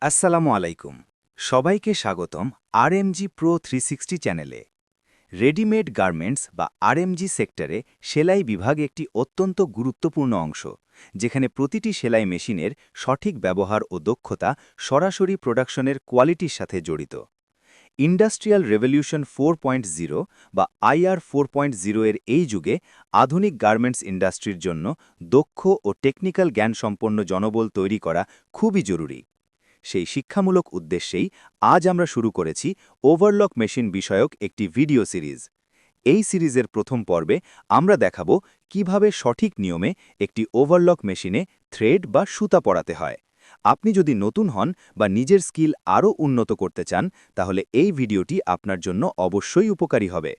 আসসালামু আলাইকুম। সবাইকে স্বাগতম আরএমজি প্রো 360 চ্যানেলে। রেডিমেড গার্মেন্টস বা আরএমজি সেক্টরে সেলাই বিভাগ একটি অত্যন্ত গুরুত্বপূর্ণ অংশ, যেখানে প্রতিটি সেলাই মেশিনের সঠিক ব্যবহার ও দক্ষতা সরাসরি প্রোডাকশনের কোয়ালিটির সাথে জড়িত। ইন্ডাস্ট্রিয়াল রেভলিউশন 4.0 বা আইআর 4.0 এর এই যুগে আধুনিক গার্মেন্টস ইন্ডাস্ট্রির জন্য দক্ষ ও টেকনিক্যাল জ্ঞানসম্পন্ন জনবল তৈরি করা খুবই জরুরি। সেই শিক্ষামূলক উদ্দেশ্যেই আজ আমরা শুরু করেছি ওভারলক মেশিন বিষয়ক একটি ভিডিও সিরিজ। এই সিরিজের প্রথম পর্বে আমরা দেখাব কিভাবে সঠিক নিয়মে একটি ওভারলক মেশিনে থ্রেড বা সুতা পরাতে হয়। আপনি যদি নতুন হন বা নিজের স্কিল আরও উন্নত করতে চান, তাহলে এই ভিডিওটি আপনার জন্য অবশ্যই উপকারী হবে।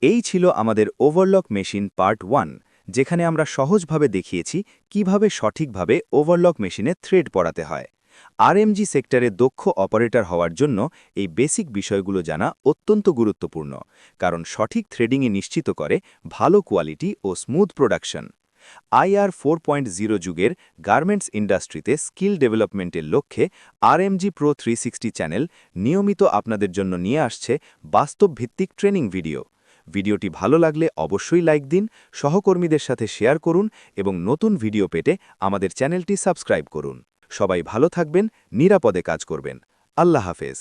এই ছিল আমাদের ওভারলক মেশিন পার্ট 1, যেখানে আমরা সহজভাবে দেখিয়েছি কিভাবে সঠিকভাবে ওভারলক মেশিনে থ্রেড পরাতে হয়। আরএমজি সেক্টরে দক্ষ অপারেটর হওয়ার জন্য এই বেসিক বিষয়গুলো জানা অত্যন্ত গুরুত্বপূর্ণ, কারণ সঠিক থ্রেডিংয়ে নিশ্চিত করে ভালো কোয়ালিটি ও স্মুথ প্রোডাকশন। আইআর 4.0 যুগের গার্মেন্টস ইন্ডাস্ট্রিতে স্কিল ডেভেলপমেন্টের লক্ষ্যে আরএমজি প্রো 360 চ্যানেল নিয়মিত আপনাদের জন্য নিয়ে আসছে বাস্তবভিত্তিক ট্রেনিং ভিডিও। ভিডিওটি ভালো লাগলে অবশ্যই লাইক দিন, সহকর্মীদের সাথে শেয়ার করুন এবং নতুন ভিডিও পেতে আমাদের চ্যানেলটি সাবস্ক্রাইব করুন। সবাই ভালো থাকবেন, নিরাপদে কাজ করবেন। আল্লাহ হাফেজ।